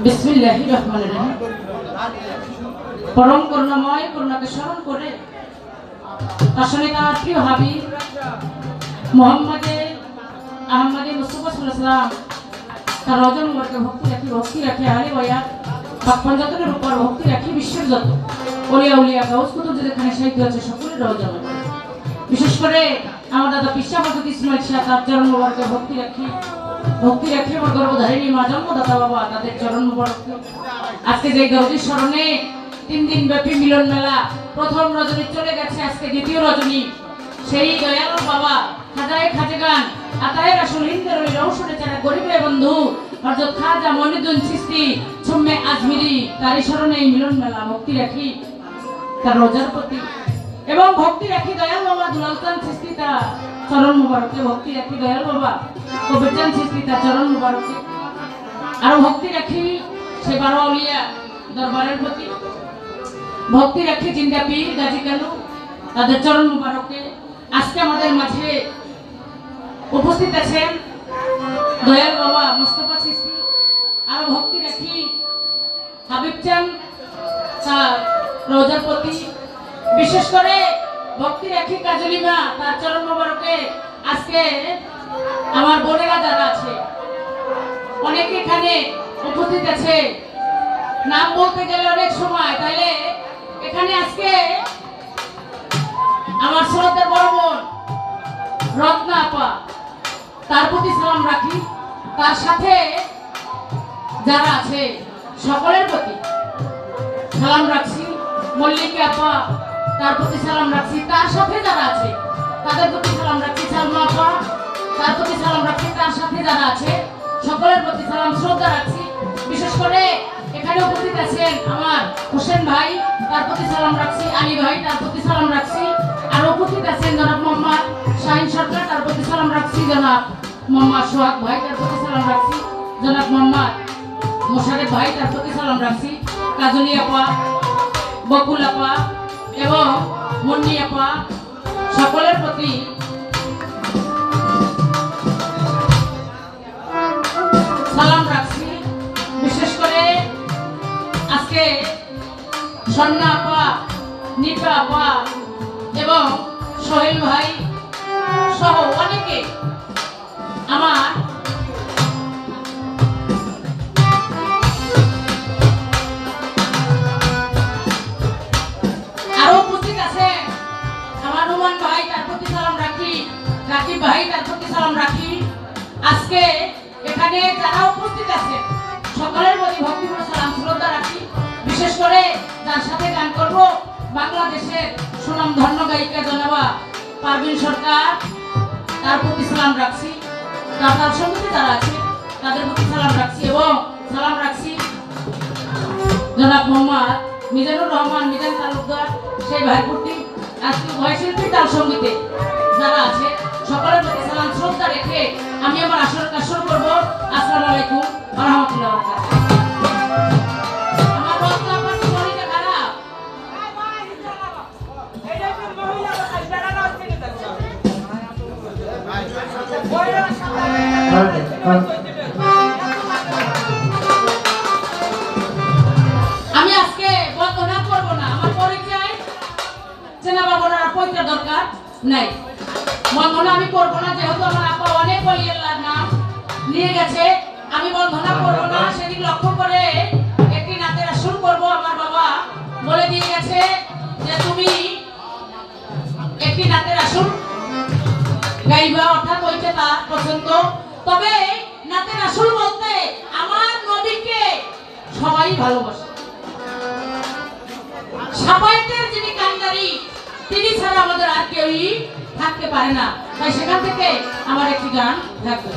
বিসমিল্লাহির রহমানির রহিম। পরম করুণাময় করুণাকে স্মরণ করে তার সঙ্গে তার প্রিয় হাবিব মোহাম্মদে আহমদে মুস্তাফা সাল্লাল্লাহু আলাইহি ওয়াসাল্লাম তার রজন মুবারকে ভক্তি রাখি আলে বয়া পাক পঞ্জাতনের উপর ভক্তি রাখি বিশ্বের যত ওলিয়া উলিয়া গাউস কুতুব যেখানে সাহিত্য আছে সকলের রজন, বিশেষ করে আমার দাদা পিসা হযরত ইসমাইল শাহ তার চরণ মুবারকে ভক্তি রাখি আমার গর্ভধারিণী মা জন্মদাতা বাবা তাদের চরণ মুবারকে আজকে যে গৌরী স্মরণে 3 দিন ব্যাপী মিলন মেলা প্রথম রজনী চলে গেছে, আজকে দ্বিতীয় রজনী। সেই দয়ালু বাবা খাজায়ে খাজগান আতায়ে রাসূল হিন্দের ওই রওশনে যারা গরিবে বন্ধু হযরত খাজা মঈনুদ্দিন চিশতি ছুম্মে আজমিরি তারই স্মরণে এই মিলন মেলা ভক্তি রাখি তার রোজার প্রতি এবং ভক্তি রাখি দয়াল বাবা দুলালচান চিশতি তার চরণ মুবারকে ভক্তি রাখি দয়াল বাবা কবিরচান চিশতি তার চরণ মুবারকে আর ভক্তি রাখি সে 12 আউলিয়া দরবারের প্রতি ভক্তি রাখি জিন্দা পীর গাজী কালু তাদের চরণ মুবারকে। আজকে আমাদের মাঝে উপস্থিত আছেন দয়াল বাবা মুস্তাফা চিশতি আর ভক্তি রাখি হাবিব চান তার রোজার প্রতি, বিশেষ করে ভক্তি রাখি কাজলিমা তার চরণ মুবারকে। আজকে আমার বোনেরা যারা আছে অনেকে এখানে উপস্থিত আছে, নাম বলতে গেলে অনেক সময়, তাইলে এখানে আজকে আমার শ্রদ্ধার বড় বোন রত্না আপা তার প্রতি সালাম রাখি, তার সাথে যারা আছে সকলের প্রতি সালাম রাখছি। মল্লিকা আপা তার প্রতি সালাম রাখছি, তার সাথে যারা আছে তাদের প্রতি সালাম রাখছি। সালমা আপা তার প্রতি সালাম রাখছি, তার সাথে যারা আছে সকলের প্রতি সালাম শ্রদ্ধা রাখছি। বিশেষ করে এখানে উপস্থিত আছেন আমার হোসেন ভাই তার প্রতি সালাম রাখছি, আলী ভাই তার প্রতি সালাম রাখছি, আর উপস্থিত আছেন জনাব মোহাম্মদ শাহিন সরকার তার প্রতি সালাম রাখছি, জনাব মোহাম্মদ সোহাগ ভাই তার প্রতি সালাম রাখছি, জনাব মোহাম্মদ মোশারেফ ভাই তার প্রতি সালাম রাখছি, কাজলি আপা বকুল আপা এবং মুন্নি আপা সকলের প্রতি সালাম রাখছি। বিশেষ করে আজকে স্বর্ণা আপা নিপা আপা এবং সোহেল ভাই সহ অনেকে আমার আরো উপস্থিত আছে আমার রুমান ভাই তার প্রতি সালাম রাখি, রাকিব ভাই তার প্রতি সালাম রাখি। আজকে এখানে যারা উপস্থিত আছে সকলের প্রতি ভক্তিপূর্ণ সালাম শ্রদ্ধা রাখি। বিশেষ করে যার সাথে গান করব বাংলাদেশের সুনাম ধন্য গায়িকা জনাবা পারভিন সরকার তার প্রতি সালাম রাখছি, তার সঙ্গীতে যারা আছে তাদের প্রতি সালাম রাখছি এবং সালাম রাখছি জনাব মোহাম্মদ মিজানুর রহমান মিজান তালুকদার সেই ভাইয়ের প্রতি। আজকে ভয়শিল্পী তার সঙ্গীতে যারা আছে সকলের প্রতি সালাম শ্রদ্ধা রেখে আমি আমার আসরের কাজ শুরু করবো। আসসালামু আলাইকুম ওয়া রাহমাতুল্লাহি ওয়া বারাকাতুহু। আমার রত্না পাশে শরীরটা খারাপ আমি আজকে বন্দনা করব না, আমার পরিচয় চেনা বাবনার পয়সা দরকার নাই, বন্ধনা আমি করবো না, যেহেতু আমার আপা অনেক ওলিয়াল্লাহর নাম নিয়ে গেছে আমি বন্ধনা করবো না। সেদিন লক্ষ্য করে একটি নাতের আসর করব, আমার বাবা বলে দিয়ে গেছে যে তুমি একটি নাতের আসর গাইবা, অর্থাৎ ওইটা তার পছন্দ। তবে নাতের আসর বলতে আমার নবীকে সবাই ভালোবাসে, সাফায়েতের যিনি কান্দারি তিনি ছাড়া আমাদের আর কেউই থাকতে পারে না, তাই সেখান থেকে আমার একটি গান থাকবে।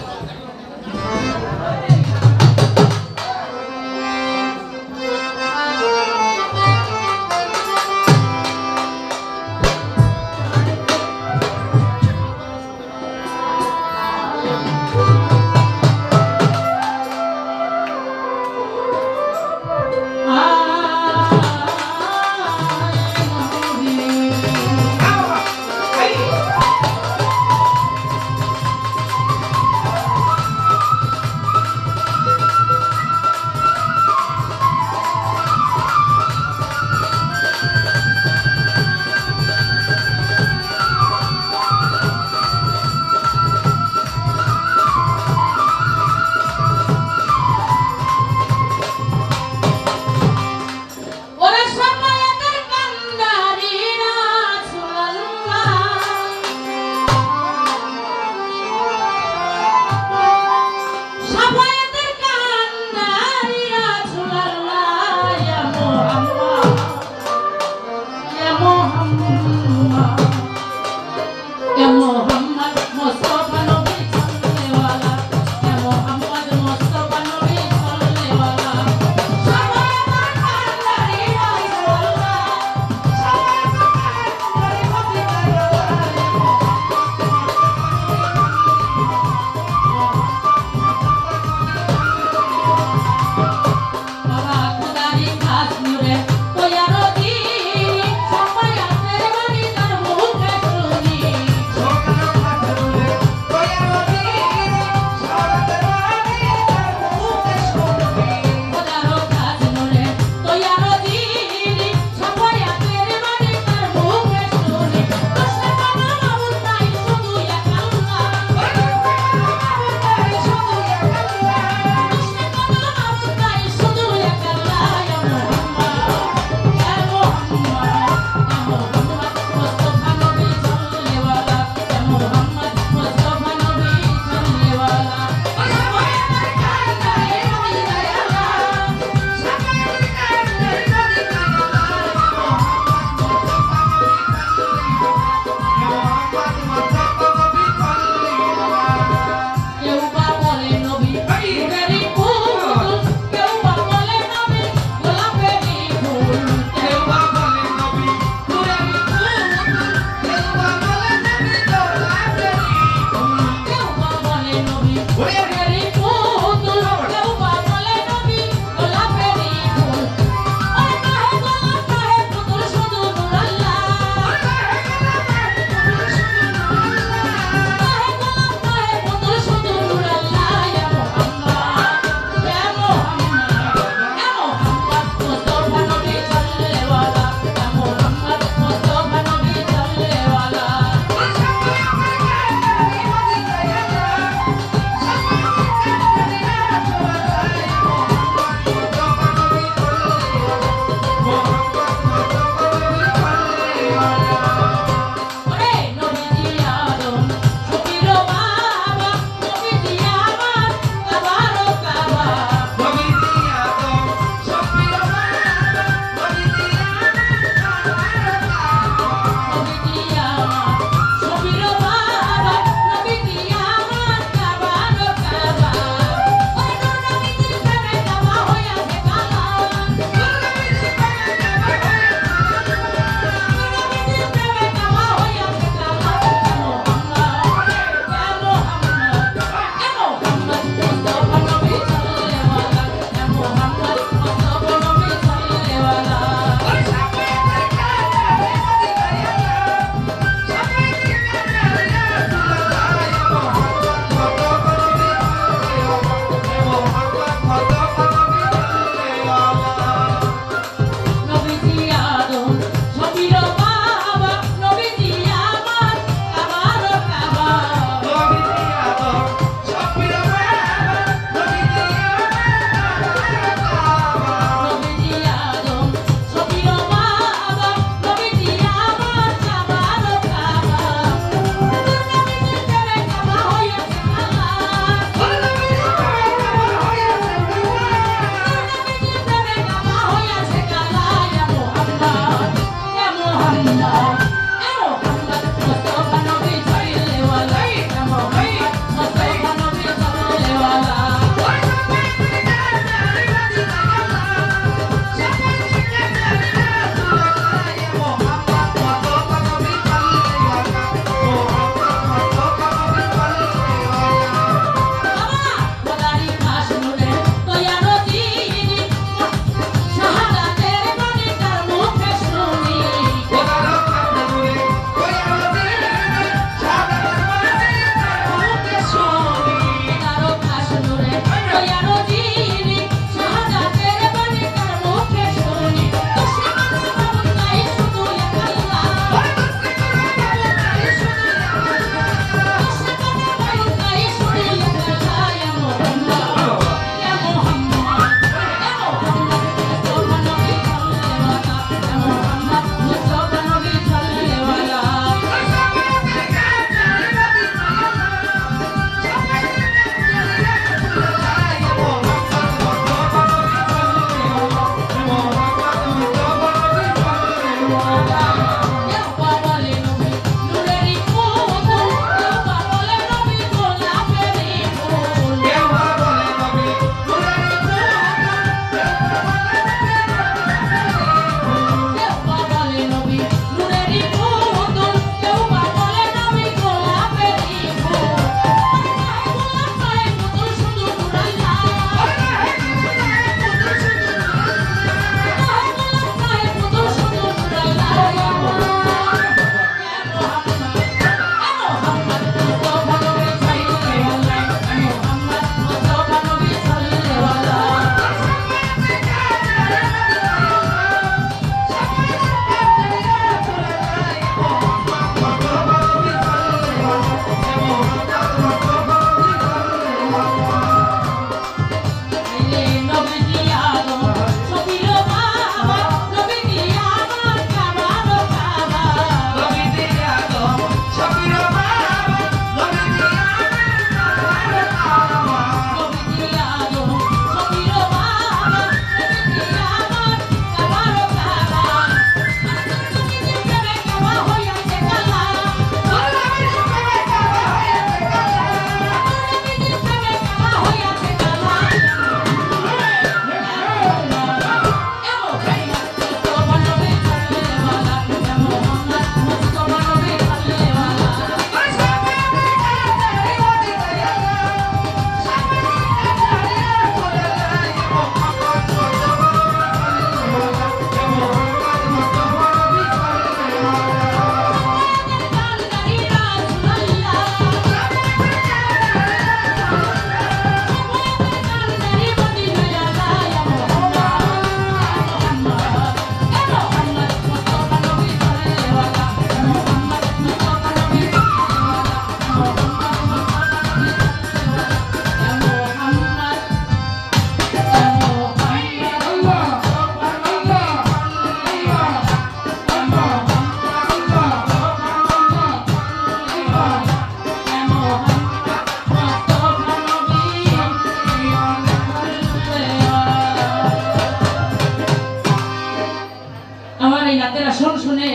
শুনে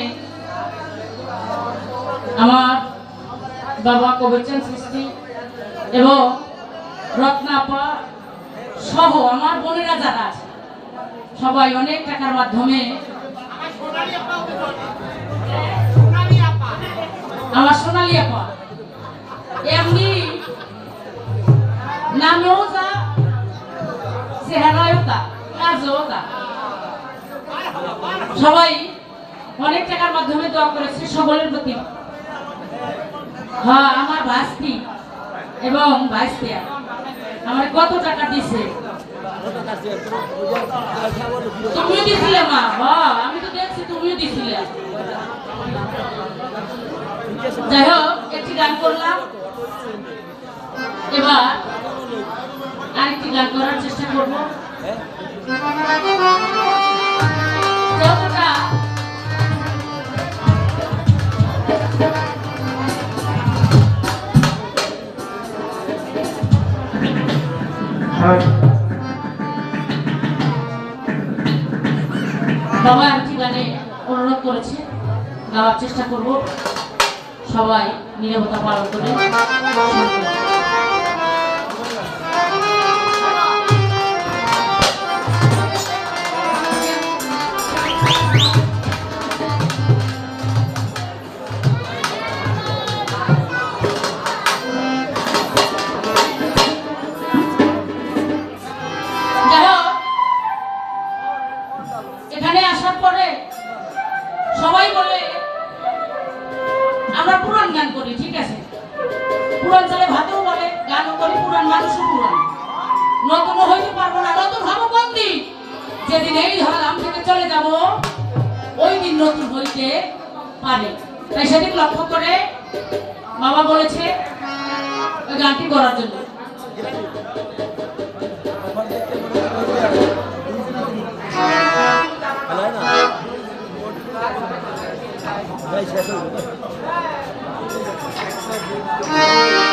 আমার বাবা কবিরচাঁদ সৃষ্টি এবং রত্নাপা সহ আমার বোনেরা যারা আছে সবাই অনেক টাকার মাধ্যমে আমার সোনালী আপা এমনি নামেও যা চেহারায়ও তা কাজও তা সবাই অনেক টাকার মাধ্যমে দোয়া করেছে সকলের প্রতি। হ্যাঁ আমার ভাস্তি এবং ভাইস্তিয়া আমার কত টাকা দিছে তুমিও দিছিলে মা। হ্যাঁ আমি তো দেখছি তুমিও দিছিলে। যাই হোক একটি গান করলাম, এবার আরেকটি গান করার চেষ্টা করবো। যতটা বাবা একটি গানে অনুরোধ করেছে, গাওয়ার চেষ্টা করব, সবাই নীরবতা পালন করে। এখানে আসার পরে সবাই বলে আমরা পুরাণ গান করি, ঠিক আছে পুরাণ চলে ভাতেও বলে গানও করি, পুরাণ মানুষও পুরাণ, নতুন হইতে পারবো না। নতুন হবো কোন দিন? যেদিন এই ধরাধাম থেকে চলে যাব ওই দিন নতুন হইতে পারে। তাই সেদিন লক্ষ্য করে বাবা বলেছে ওই গানটি করার জন্য। Nice.